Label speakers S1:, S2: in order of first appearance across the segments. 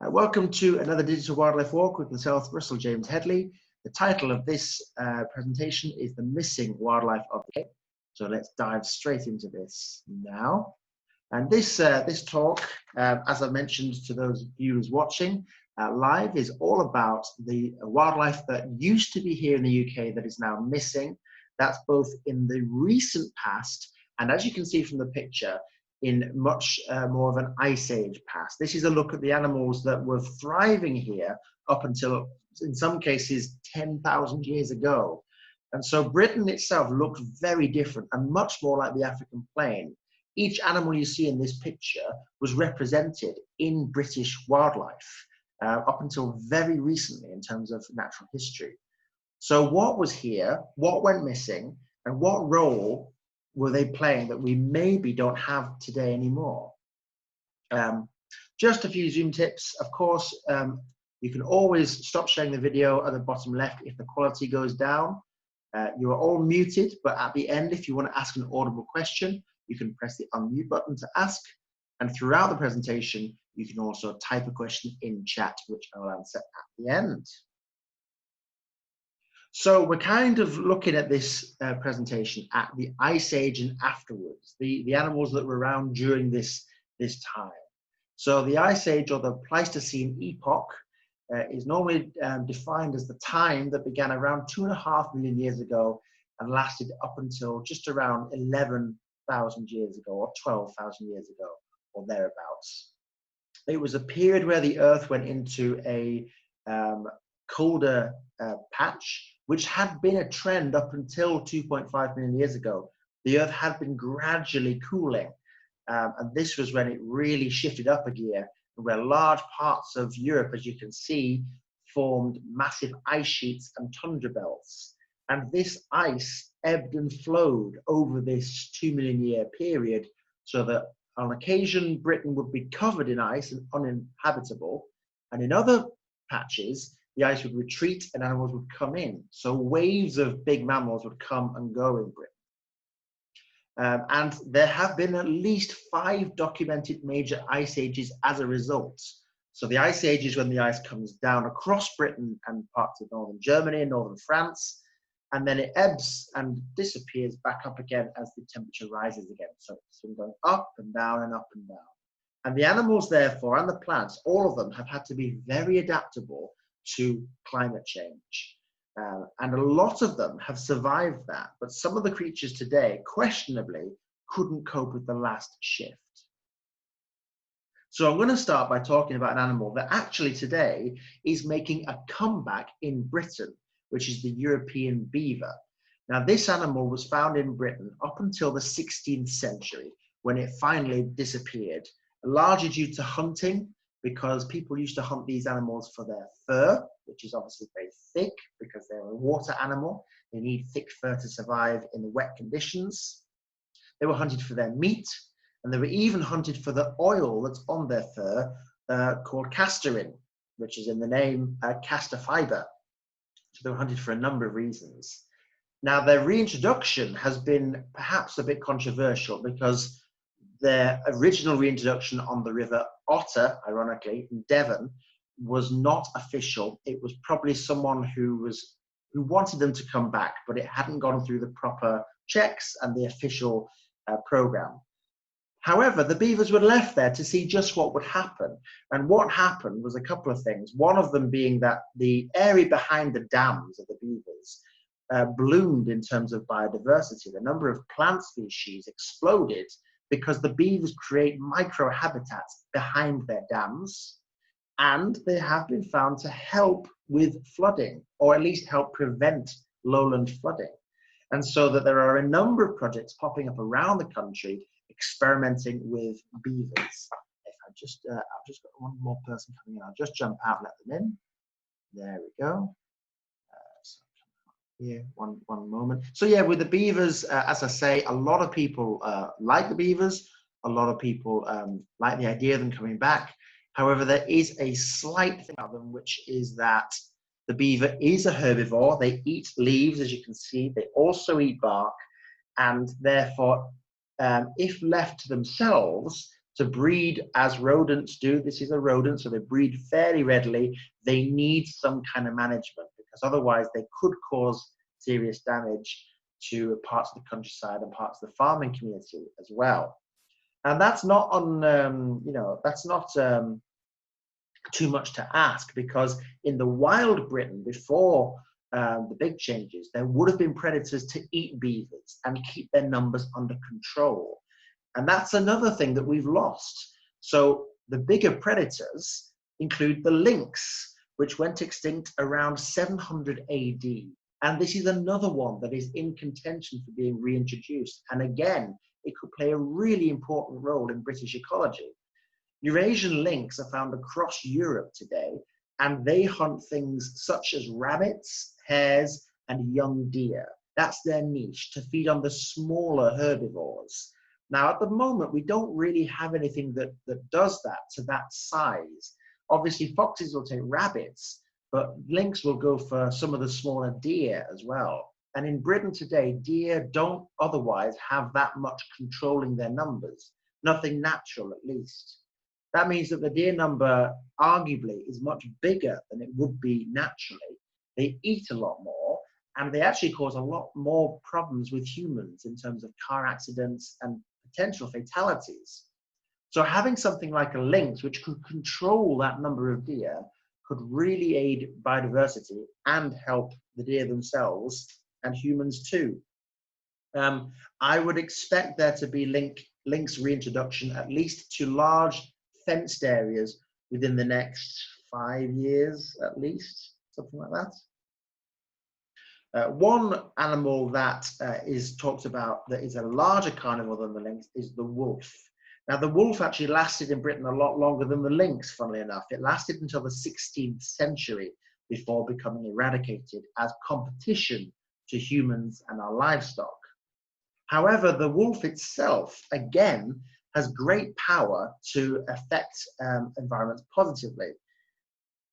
S1: Welcome to another Digital Wildlife Walk with myself, Russell James Headley. The title of this presentation is The Missing Wildlife of the Cape. So let's dive straight into this now. And this talk, as I mentioned to those viewers watching live, is all about the wildlife that used to be here in the UK that is now missing. That's both in the recent past, and as you can see from the picture, in much more of an ice age past. This is a look at the animals that were thriving here up until, in some cases, 10,000 years ago. And so Britain itself looked very different and much more like the African plain. Each animal you see in this picture was represented in British wildlife up until very recently in terms of natural history. So what was here, what went missing, and what role were they playing that we maybe don't have today anymore? Just a few Zoom tips. Of course, you can always stop sharing the video at the bottom left if the quality goes down. You are all muted, but at the end, if you want to ask an audible question, you can press the unmute button to ask. And throughout the presentation, you can also type a question in chat, which I'll answer at the end. So we're kind of looking at this presentation at the Ice Age and afterwards, the animals that were around during this time. So the Ice Age, or the Pleistocene epoch, is normally defined as the time that began around 2.5 million years ago and lasted up until just around 11,000 years ago, or 12,000 years ago, or thereabouts. It was a period where the Earth went into a colder patch, which had been a trend up until 2.5 million years ago. The Earth had been gradually cooling, and this was when it really shifted up a gear, where large parts of Europe, as you can see, formed massive ice sheets and tundra belts. And this ice ebbed and flowed over this 2 million year period, so that on occasion Britain would be covered in ice and uninhabitable, and in other patches the ice would retreat and animals would come in. So waves of big mammals would come and go in Britain. And there have been at least 5 documented major ice ages as a result. So the ice age is when the ice comes down across Britain and parts of northern Germany and northern France, and then it ebbs and disappears back up again as the temperature rises again. So it's been going up and down and up and down. And the animals, therefore, and the plants, all of them have had to be very adaptable to climate change. And a lot of them have survived that, but some of the creatures today, questionably, couldn't cope with the last shift. So I'm going to start by talking about an animal that actually today is making a comeback in Britain, which is the European beaver. Now, this animal was found in Britain up until the 16th century, when it finally disappeared, largely due to hunting, because people used to hunt these animals for their fur, which is obviously very thick because they're a water animal. They need thick fur to survive in the wet conditions. They were hunted for their meat, and they were even hunted for the oil that's on their fur called castorin, which is in the name castor fiber. So they were hunted for a number of reasons. Now, their reintroduction has been perhaps a bit controversial because their original reintroduction on the River Otter, ironically, in Devon, was not official. It was probably someone who wanted them to come back, but it hadn't gone through the proper checks and the official program. However, the beavers were left there to see just what would happen. And what happened was a couple of things. One of them being that the area behind the dams of the beavers bloomed in terms of biodiversity. The number of plant species exploded because the beavers create microhabitats behind their dams, and they have been found to help with flooding, or at least help prevent lowland flooding. And so that there are a number of projects popping up around the country experimenting with beavers. If I've just got one more person coming in, I'll just jump out and let them in. There we go. Here, one moment. So yeah, with the beavers, as I say, a lot of people like the beavers. A lot of people like the idea of them coming back. However, there is a slight thing about them, which is that the beaver is a herbivore. They eat leaves, as you can see. They also eat bark, and therefore, if left to themselves, To breed as rodents do, this is a rodent, so they breed fairly readily, they need some kind of management because otherwise they could cause serious damage to parts of the countryside and parts of the farming community as well. And that's not that's not too much to ask, because in the wild Britain before the big changes, there would have been predators to eat beavers and keep their numbers under control. And that's another thing that we've lost. So the bigger predators include the lynx, which went extinct around 700 AD. And this is another one that is in contention for being reintroduced. And again, it could play a really important role in British ecology. Eurasian lynx are found across Europe today, and they hunt things such as rabbits, hares, and young deer. That's their niche, to feed on the smaller herbivores. Now, at the moment, we don't really have anything that does that to that size. Obviously, foxes will take rabbits, but lynx will go for some of the smaller deer as well. And in Britain today, deer don't otherwise have that much controlling their numbers, nothing natural at least. That means that the deer number arguably is much bigger than it would be naturally. They eat a lot more, and they actually cause a lot more problems with humans in terms of car accidents and potential fatalities. So having something like a lynx, which could control that number of deer, could really aid biodiversity and help the deer themselves and humans too. I would expect there to be lynx reintroduction, at least to large fenced areas, within the next 5 years, at least, something like that. One animal that is talked about that is a larger carnivore than the lynx is the wolf. Now, the wolf actually lasted in Britain a lot longer than the lynx, funnily enough. It lasted until the 16th century before becoming eradicated as competition to humans and our livestock. However, the wolf itself, again, has great power to affect environments positively.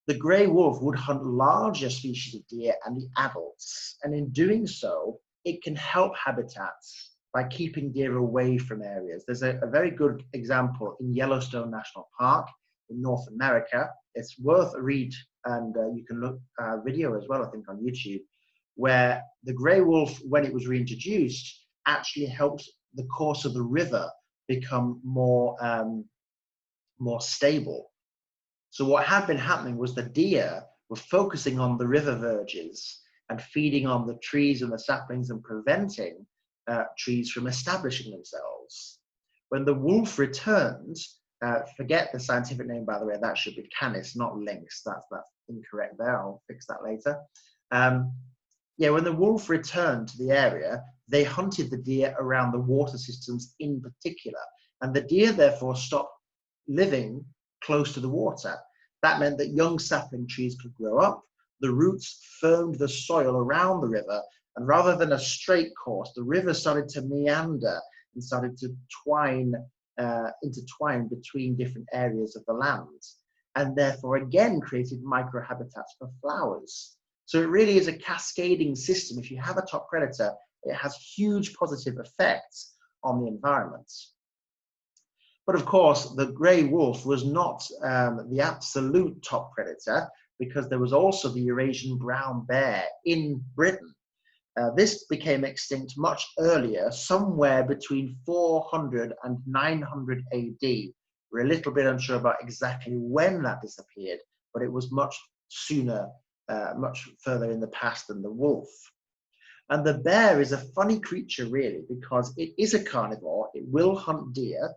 S1: The grey wolf would hunt larger species of deer and the adults, and in doing so, it can help habitats by keeping deer away from areas. There's a very good example in Yellowstone National Park in North America. It's worth a read, and you can look video as well, I think, on YouTube, where the grey wolf, when it was reintroduced, actually helped the course of the river become more stable. So what had been happening was the deer were focusing on the river verges and feeding on the trees and the saplings and preventing trees from establishing themselves. When the wolf returned, forget the scientific name, by the way, that should be canis, not lynx. That's incorrect there. I'll fix that later. When the wolf returned to the area, they hunted the deer around the water systems in particular, and the deer therefore stopped living close to the water. That meant that young sapling trees could grow up, the roots firmed the soil around the river, and rather than a straight course, the river started to meander and started to intertwine between different areas of the land, and therefore again created microhabitats for flowers. So it really is a cascading system. If you have a top predator, it has huge positive effects on the environment. But of course, the grey wolf was not the absolute top predator, because there was also the Eurasian brown bear in Britain. This became extinct much earlier, somewhere between 400 and 900 AD. We're a little bit unsure about exactly when that disappeared, but it was much sooner, much further in the past than the wolf. And the bear is a funny creature, really, because it is a carnivore. It will hunt deer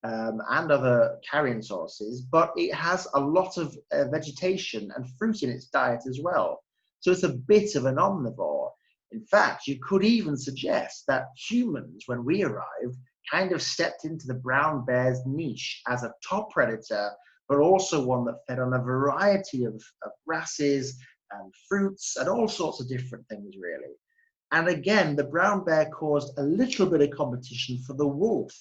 S1: and other carrion sources, but it has a lot of vegetation and fruit in its diet as well. So it's a bit of an omnivore. In fact, you could even suggest that humans, when we arrived, kind of stepped into the brown bear's niche as a top predator, but also one that fed on a variety of grasses and fruits and all sorts of different things, really. And again, the brown bear caused a little bit of competition for the wolf.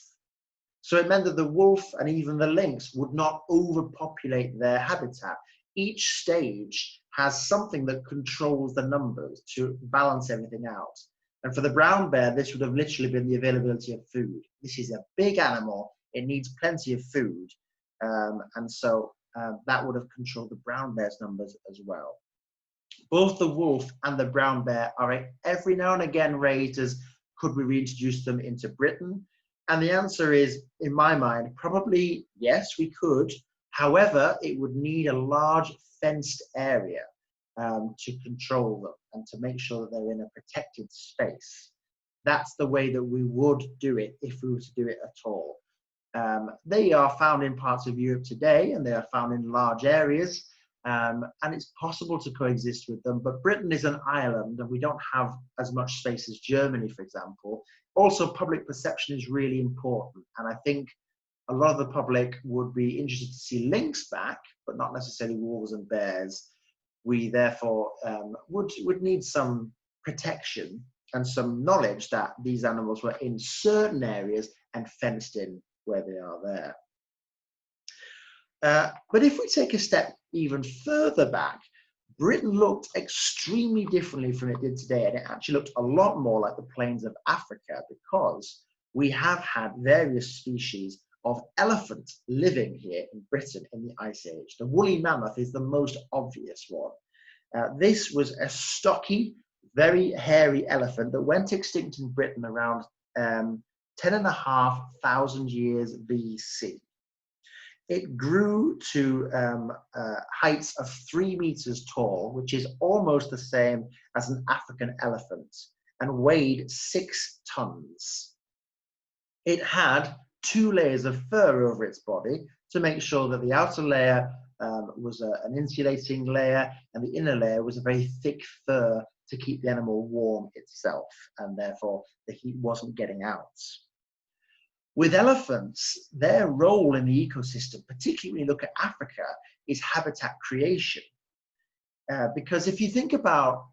S1: So it meant that the wolf and even the lynx would not overpopulate their habitat. Each stage has something that controls the numbers to balance everything out. And for the brown bear, this would have literally been the availability of food. This is a big animal. It needs plenty of food. And so that would have controlled the brown bear's numbers as well. Both the wolf and the brown bear are every now and again raised as, could we reintroduce them into Britain? And the answer is, in my mind, probably yes, we could. However, it would need a large fenced area to control them and to make sure that they're in a protected space. That's the way that we would do it if we were to do it at all. They are found in parts of Europe today, and they are found in large areas, and it's possible to coexist with them. But Britain is an island, and we don't have as much space as Germany, for example. Also, public perception is really important, and I think a lot of the public would be interested to see lynx back, but not necessarily wolves and bears. We therefore would need some protection and some knowledge that these animals were in certain areas and fenced in where they are there. But if we take a step even further back, Britain looked extremely differently from it did today, and it actually looked a lot more like the plains of Africa, because we have had various species of elephant living here in Britain in the Ice Age. The woolly mammoth is the most obvious one. This was a stocky, very hairy elephant that went extinct in Britain around 10,500 years BC. It grew to heights of 3 meters tall, which is almost the same as an African elephant, and weighed 6 tons. It had 2 layers of fur over its body to make sure that the outer layer was an insulating layer, and the inner layer was a very thick fur to keep the animal warm itself, and therefore the heat wasn't getting out. With elephants, their role in the ecosystem, particularly when you look at Africa, is habitat creation. Because if you think about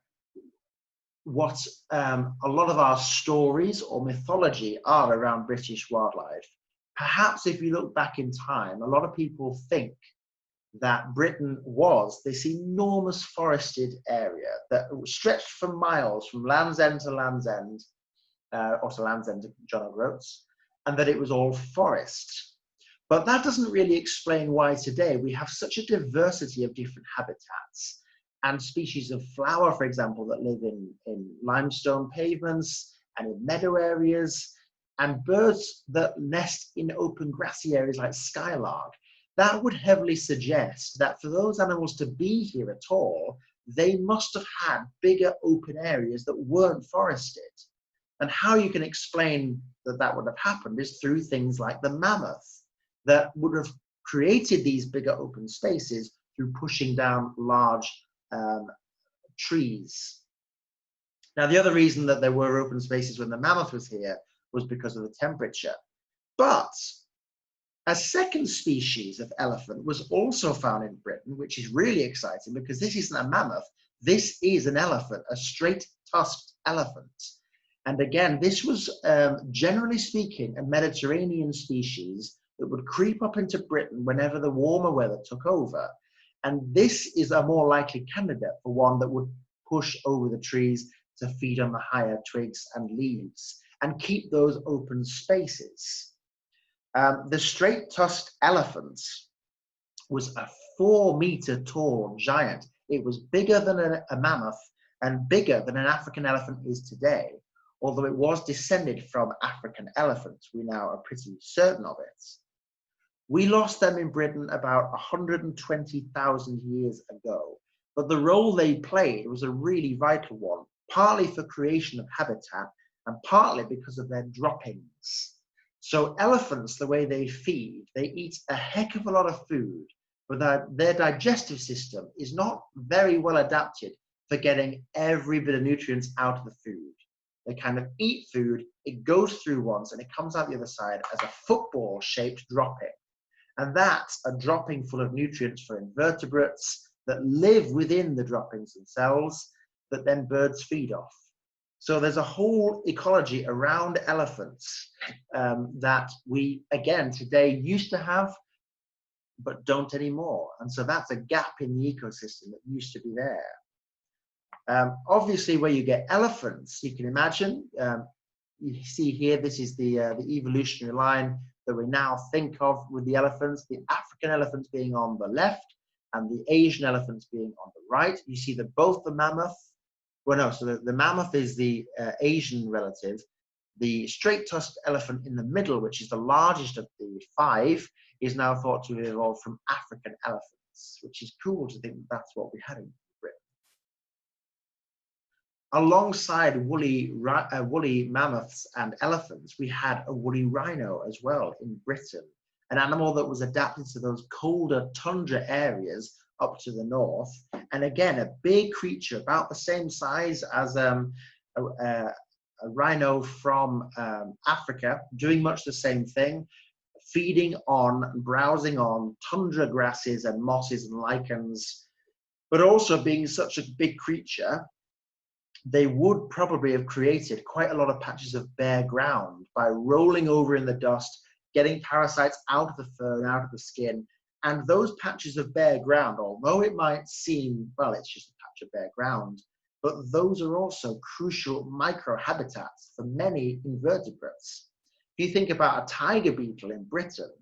S1: what a lot of our stories or mythology are around British wildlife, perhaps if you look back in time, a lot of people think that Britain was this enormous forested area that stretched for miles from Land's End to Land's End, or to Land's End to John O'Groats, and that it was all forest. But that doesn't really explain why today we have such a diversity of different habitats and species of flower, for example, that live in limestone pavements and in meadow areas, and birds that nest in open grassy areas like skylark. That would heavily suggest that for those animals to be here at all, they must have had bigger open areas that weren't forested. And how you can explain that that would have happened is through things like the mammoth, that would have created these bigger open spaces through pushing down large trees. Now, the other reason that there were open spaces when the mammoth was here was because of the temperature. But a second species of elephant was also found in Britain, which is really exciting because this isn't a mammoth, this is an elephant, a straight-tusked elephant. And again, this was, generally speaking, a Mediterranean species that would creep up into Britain whenever the warmer weather took over. And this is a more likely candidate for one that would push over the trees to feed on the higher twigs and leaves and keep those open spaces. The straight-tusked elephant was a 4-meter tall giant. It was bigger than a mammoth and bigger than an African elephant is today, although it was descended from African elephants. We now are pretty certain of it. We lost them in Britain about 120,000 years ago, but the role they played was a really vital one, partly for creation of habitat and partly because of their droppings. So elephants, the way they feed, they eat a heck of a lot of food, but their digestive system is not very well adapted for getting every bit of nutrients out of the food. They kind of eat food, it goes through once, and it comes out the other side as a football-shaped dropping. And that's a dropping full of nutrients for invertebrates that live within the droppings themselves that then birds feed off. So there's a whole ecology around elephants that we, again, today used to have, but don't anymore. And so that's a gap in the ecosystem that used to be there. Obviously, where you get elephants, you can imagine, you see here, this is the evolutionary line that we now think of with the elephants, the African elephants being on the left and the Asian elephants being on the right. You see that both the mammoth, well, no, so the mammoth is the Asian relative. The straight-tusked elephant in the middle, which is the largest of the five, is now thought to have evolved from African elephants, which is cool to think that's what we had in Britain. Alongside woolly mammoths and elephants, we had a woolly rhino as well in Britain, an animal that was adapted to those colder tundra areas up to the north. And again, a big creature about the same size as a rhino from Africa, doing much the same thing, feeding on, browsing on tundra grasses and mosses and lichens, but also being such a big creature, they would probably have created quite a lot of patches of bare ground by rolling over in the dust, getting parasites out of the fur and out of the skin. And those patches of bare ground, although it might seem, well, it's just a patch of bare ground, but those are also crucial microhabitats for many invertebrates. If you think about a tiger beetle in Britain,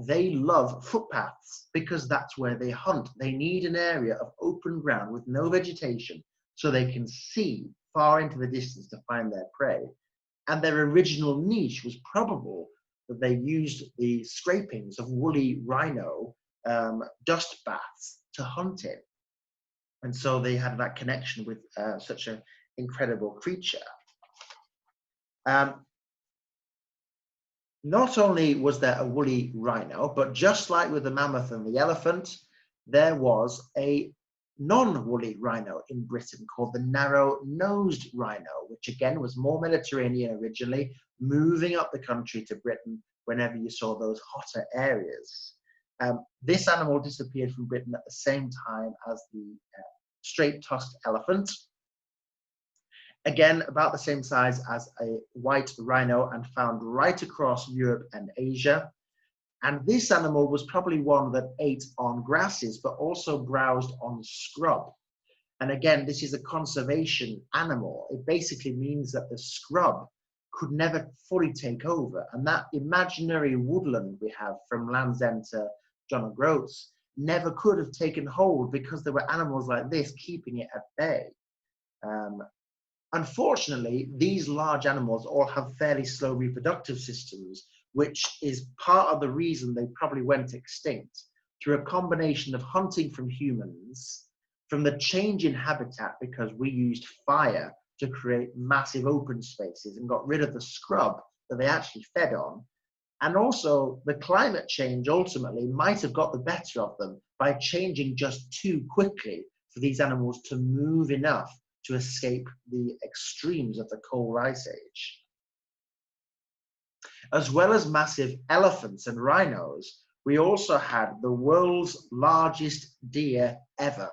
S1: they love footpaths because that's where they hunt. They need an area of open ground with no vegetation so they can see far into the distance to find their prey. And their original niche was probable that they used the scrapings of woolly rhino dust baths to hunt in. And so they had that connection with such an incredible creature. Not only was there a woolly rhino, but just like with the mammoth and the elephant, there was a non-woolly rhino in Britain called the narrow-nosed rhino, which again was more Mediterranean originally, moving up the country to Britain whenever you saw those hotter areas. This animal disappeared from Britain at the same time as the straight-tusked elephant. Again, about the same size as a white rhino and found right across Europe and Asia. And this animal was probably one that ate on grasses, but also browsed on scrub. And again, this is a conservation animal. It basically means that the scrub could never fully take over. And that imaginary woodland we have from Land's End to John O'Groats never could have taken hold because there were animals like this keeping it at bay. Unfortunately, these large animals all have fairly slow reproductive systems, which is part of the reason they probably went extinct through a combination of hunting from humans, from the change in habitat because we used fire to create massive open spaces and got rid of the scrub that they actually fed on. And also the climate change ultimately might have got the better of them by changing just too quickly for these animals to move enough to escape the extremes of the cold ice age. As well as massive elephants and rhinos, we also had the world's largest deer ever.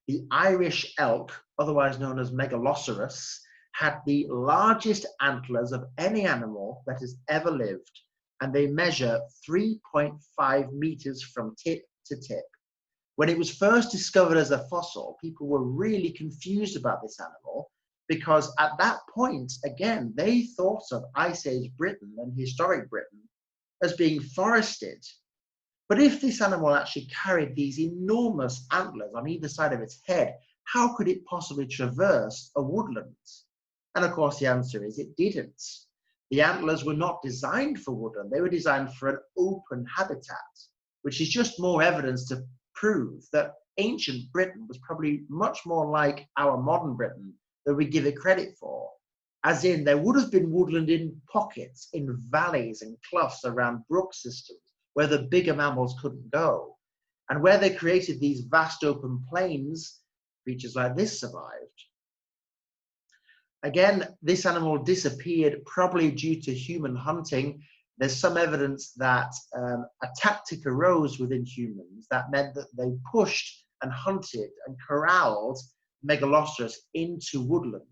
S1: The Irish elk, otherwise known as Megaloceros, had the largest antlers of any animal that has ever lived, and they measure 3.5 meters from tip to tip. When it was first discovered as a fossil, people were really confused about this animal because at that point, again, they thought of Ice Age Britain and historic Britain as being forested. But if this animal actually carried these enormous antlers on either side of its head, how could it possibly traverse a woodland? And of course, the answer is it didn't. The antlers were not designed for woodland. They were designed for an open habitat, which is just more evidence to prove that ancient Britain was probably much more like our modern Britain than we give it credit for. As in, there would have been woodland in pockets, in valleys and cloughs around brook systems where the bigger mammals couldn't go. And where they created these vast open plains, creatures like this survived. Again, this animal disappeared probably due to human hunting. There's some evidence that a tactic arose within humans that meant that they pushed and hunted and corralled Megaloceros into woodland.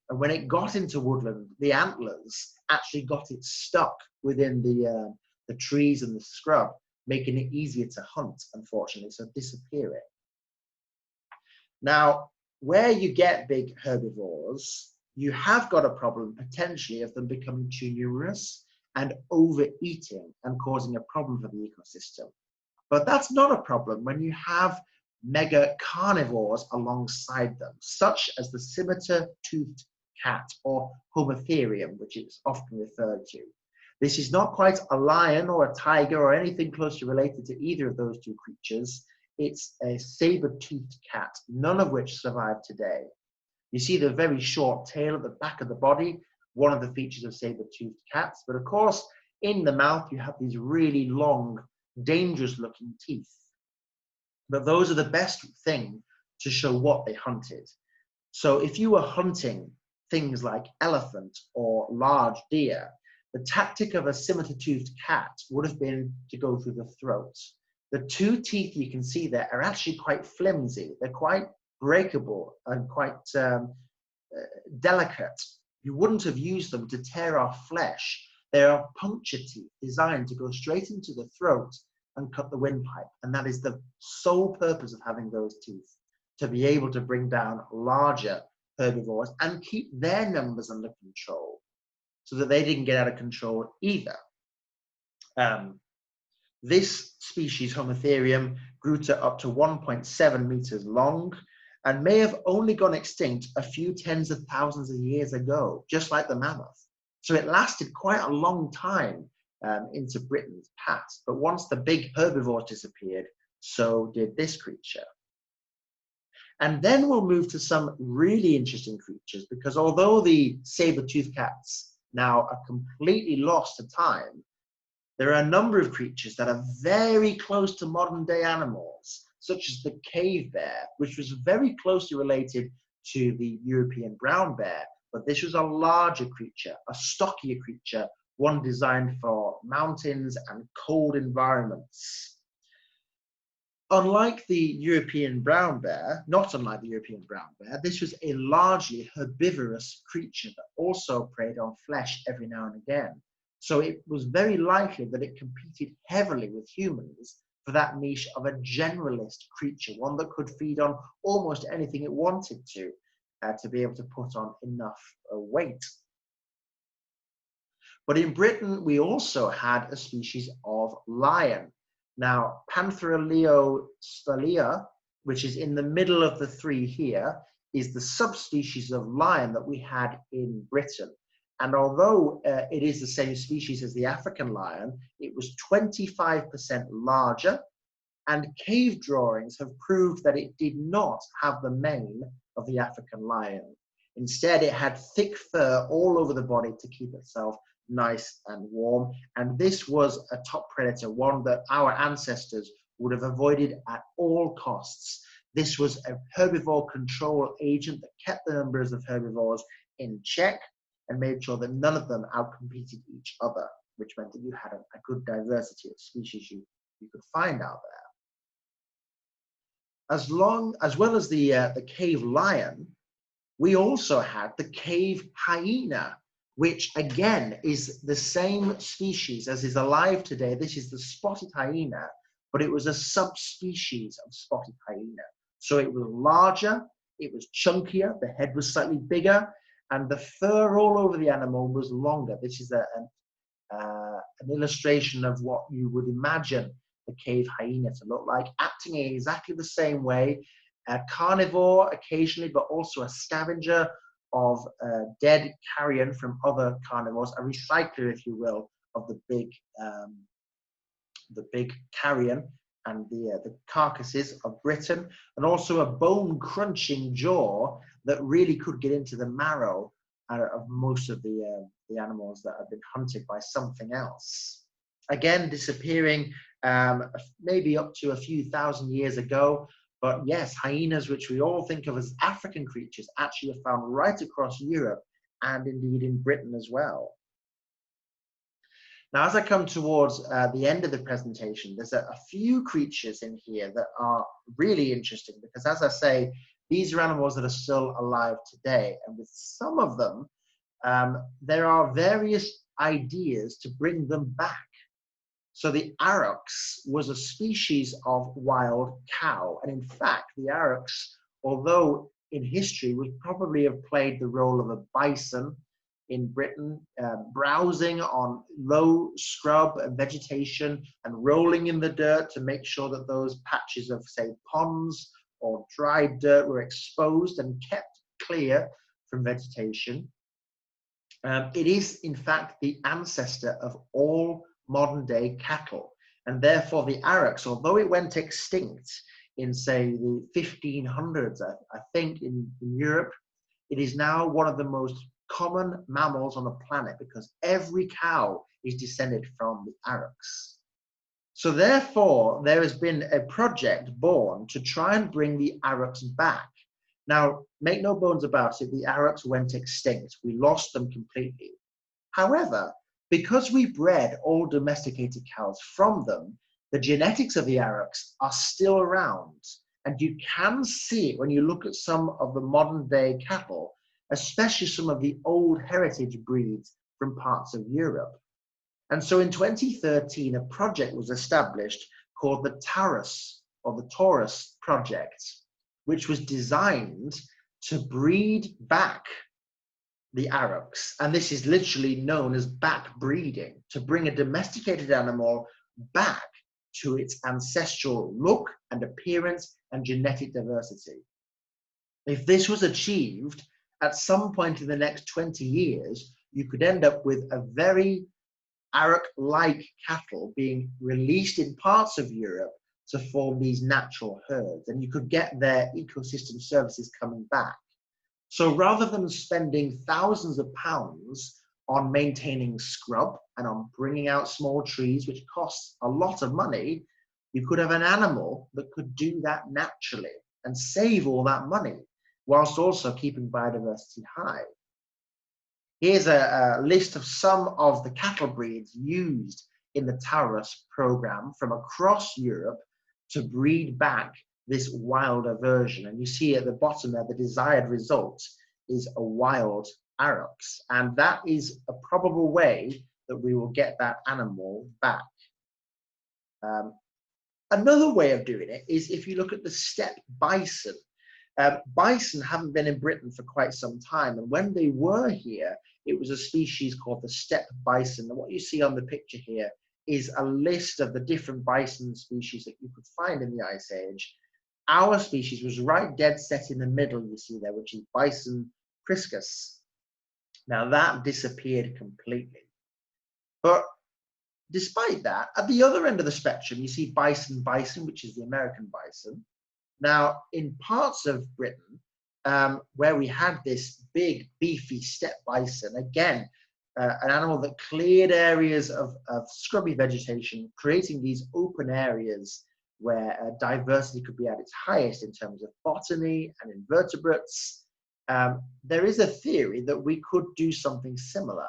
S1: And when it got into woodland, the antlers actually got it stuck within the trees and the scrub, making it easier to hunt, unfortunately, so disappearing. Now, where you get big herbivores, you have got a problem potentially of them becoming too numerous and overeating and causing a problem for the ecosystem. But that's not a problem when you have mega carnivores alongside them, such as the scimitar-toothed cat, or Homotherium, which is often referred to. This is not quite a lion or a tiger or anything closely related to either of those two creatures. It's a saber-toothed cat, none of which survive today. You see the very short tail at the back of the body, one of the features of saber-toothed cats, but of course, in the mouth, you have these really long, dangerous-looking teeth. But those are the best thing to show what they hunted. So if you were hunting things like elephant or large deer, the tactic of a scimitar-toothed cat would have been to go through the throat. The two teeth you can see there are actually quite flimsy. They're quite breakable and quite delicate. You wouldn't have used them to tear off flesh. They are puncture teeth designed to go straight into the throat and cut the windpipe. And that is the sole purpose of having those teeth, to be able to bring down larger herbivores and keep their numbers under control so that they didn't get out of control either. This species, Homotherium, grew to up to 1.7 meters long and may have only gone extinct a few tens of thousands of years ago, just like the mammoth. So it lasted quite a long time into Britain's past. But once the big herbivores disappeared, so did this creature. And then we'll move to some really interesting creatures, because although the saber-toothed cats now are completely lost to time, there are a number of creatures that are very close to modern day animals, such as the cave bear, which was very closely related to the European brown bear, but this was a larger creature, a stockier creature, one designed for mountains and cold environments. Unlike the European brown bear, not unlike the European brown bear, this was a largely herbivorous creature that also preyed on flesh every now and again. So it was very likely that it competed heavily with humans for that niche of a generalist creature, one that could feed on almost anything it wanted to be able to put on enough weight. But in Britain, we also had a species of lion. Now, Panthera leosphalia, which is in the middle of the three here, is the subspecies of lion that we had in Britain. And although it is the same species as the African lion, it was 25% larger, and cave drawings have proved that it did not have the mane of the African lion. Instead, it had thick fur all over the body to keep itself nice and warm, and this was a top predator, one that our ancestors would have avoided at all costs. This was a herbivore control agent that kept the numbers of herbivores in check and made sure that none of them outcompeted each other, which meant that you had a good diversity of species you could find out there. As well as the cave lion, we also had the cave hyena, which again is the same species as is alive today. This is the spotted hyena, but it was a subspecies of spotted hyena. So it was larger, it was chunkier, the head was slightly bigger, and the fur all over the animal was longer. This is an illustration of what you would imagine the cave hyena to look like, acting in exactly the same way, a carnivore occasionally, but also a scavenger of dead carrion from other carnivores, a recycler, if you will, of the big carrion and the carcasses of Britain, and also a bone-crunching jaw that really could get into the marrow of most of the animals that have been hunted by something else. Again, disappearing maybe up to a few thousand years ago. But yes, hyenas, which we all think of as African creatures, actually are found right across Europe and indeed in Britain as well. Now, as I come towards the end of the presentation, there's a few creatures in here that are really interesting because, as I say, these are animals that are still alive today. And with some of them, there are various ideas to bring them back. So the aurochs was a species of wild cow. And in fact, the aurochs, although in history would probably have played the role of a bison in Britain, browsing on low scrub and vegetation and rolling in the dirt to make sure that those patches of, say, ponds or dried dirt were exposed and kept clear from vegetation. It is, in fact, the ancestor of all modern-day cattle. And therefore, the aurochs, although it went extinct in, say, the 1500s, I think, in Europe, it is now one of the most common mammals on the planet because every cow is descended from the aurochs. So therefore, there has been a project born to try and bring the aurochs back. Now, make no bones about it, the aurochs went extinct. We lost them completely. However, because we bred all domesticated cows from them, the genetics of the aurochs are still around. And you can see it when you look at some of the modern day cattle, especially some of the old heritage breeds from parts of Europe. And so in 2013, a project was established called the Taurus, or the Taurus Project, which was designed to breed back the aurochs. And this is literally known as back breeding, to bring a domesticated animal back to its ancestral look and appearance and genetic diversity. If this was achieved at some point in the next 20 years, you could end up with a very auroch-like cattle being released in parts of Europe to form these natural herds, and you could get their ecosystem services coming back. So rather than spending thousands of pounds on maintaining scrub and on bringing out small trees, which costs a lot of money, you could have an animal that could do that naturally and save all that money, whilst also keeping biodiversity high. Here's a list of some of the cattle breeds used in the Taurus program from across Europe to breed back this wilder version. And you see at the bottom there, the desired result is a wild aurochs. And that is a probable way that we will get that animal back. Another way of doing it is if you look at the steppe bison. Bison haven't been in Britain for quite some time, and when they were here, it was a species called the steppe bison. And what you see on the picture here is a list of the different bison species that you could find in the Ice Age. Our species was right dead set in the middle, you see there, which is Bison priscus. Now that disappeared completely. But despite that, at the other end of the spectrum, you see bison, which is the American bison. Now, in parts of Britain, where we had this big, beefy steppe bison, again, an animal that cleared areas of scrubby vegetation, creating these open areas where diversity could be at its highest in terms of botany and invertebrates. There is a theory that we could do something similar.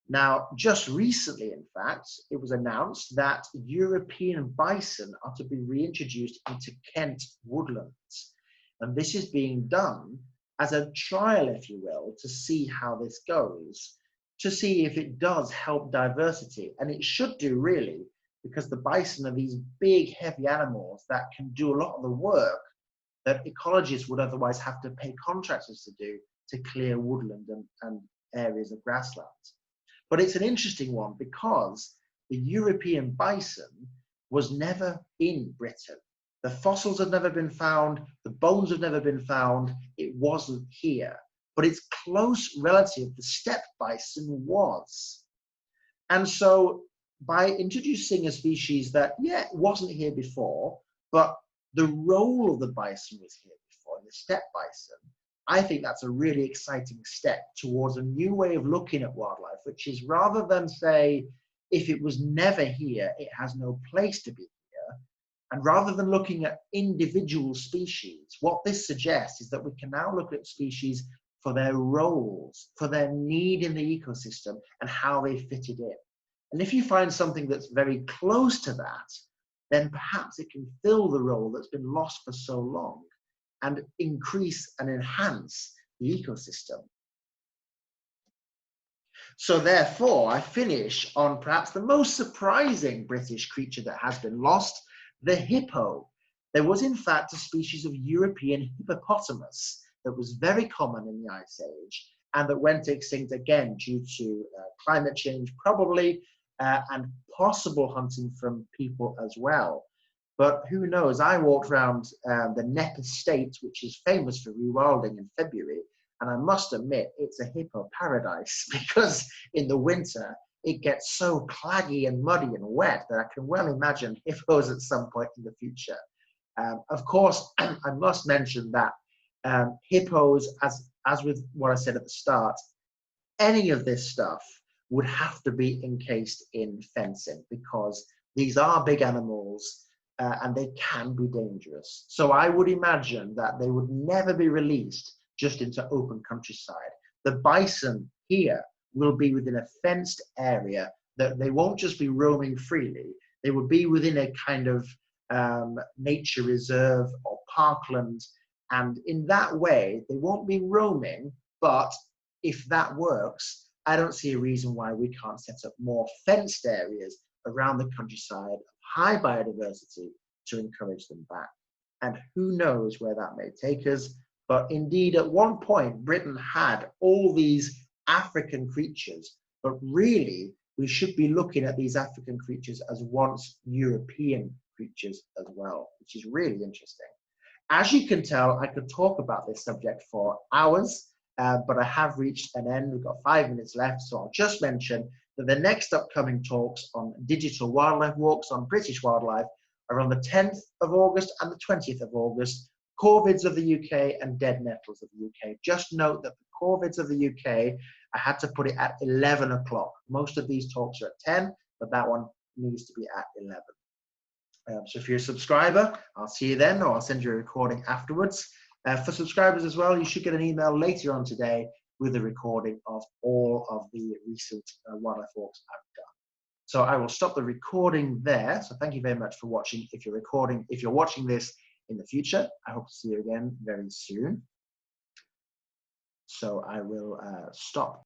S1: Now, just recently, in fact, it was announced that European bison are to be reintroduced into Kent woodlands. And this is being done as a trial, if you will, to see how this goes, to see if it does help diversity. And it should do, really, because the bison are these big, heavy animals that can do a lot of the work that ecologists would otherwise have to pay contractors to do to clear woodland and areas of grassland. But it's an interesting one because the European bison was never in Britain. The fossils have never been found, the bones have never been found, it wasn't here. But its close relative, the steppe bison, was. And so by introducing a species that, yeah, it wasn't here before, but the role of the bison was here before, the steppe bison, I think that's a really exciting step towards a new way of looking at wildlife, which is rather than say, if it was never here, it has no place to be here. And rather than looking at individual species, what this suggests is that we can now look at species for their roles, for their need in the ecosystem and how they fitted in. And if you find something that's very close to that, then perhaps it can fill the role that's been lost for so long and increase and enhance the ecosystem. So therefore, I finish on perhaps the most surprising British creature that has been lost, the hippo. There was in fact a species of European hippopotamus that was very common in the Ice Age, and that went extinct again due to climate change, probably, and possible hunting from people as well. But who knows? I walked around the Knepp Estate, which is famous for rewilding, in February, and I must admit it's a hippo paradise because in the winter it gets so claggy and muddy and wet that I can well imagine hippos at some point in the future. Of course, I must mention that hippos, as with what I said at the start, any of this stuff would have to be encased in fencing because these are big animals and they can be dangerous. So I would imagine that they would never be released just into open countryside. The bison here will be within a fenced area, that they won't just be roaming freely. They will be within a kind of nature reserve or parkland, and in that way they won't be roaming. But if that works, I don't see a reason why we can't set up more fenced areas around the countryside of high biodiversity to encourage them back. And who knows where that may take us. But indeed, at one point, Britain had all these African creatures, but really we should be looking at these African creatures as once European creatures as well, which is really interesting. As you can tell, I could talk about this subject for hours, but I have reached an end. We've got 5 minutes left, so I'll just mention that the next upcoming talks on digital wildlife walks on British Wildlife are on the 10th of August and the 20th of August. Corvids of the UK and dead nettles of the UK. Just note that the corvids of the UK, I had to put it at 11 o'clock. Most of these talks are at 10, but that one needs to be at 11. So if you're a subscriber, I'll see you then, or I'll send you a recording afterwards. For subscribers as well, you should get an email later on today with a recording of all of the recent wildlife walks I've done. So I will stop the recording there. So thank you very much for watching. If you're watching this in the future, I hope to see you again very soon. So I will stop